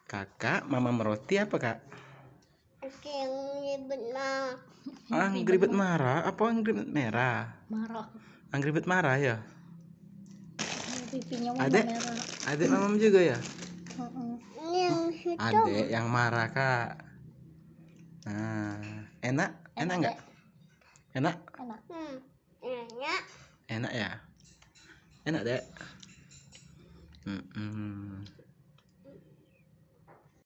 Kakak mama roti apa kak? Yang ribet marah. Angry Bird marah? Apa Angry Bird merah? Marah. Angry Bird marah ya? Pipinya mama Adek, merah. adek mamam juga ya? Yang hitam. Adek yang marah kak. Nah, enak nggak? Enak? Enak. Enak. Enak ya? Enak dek?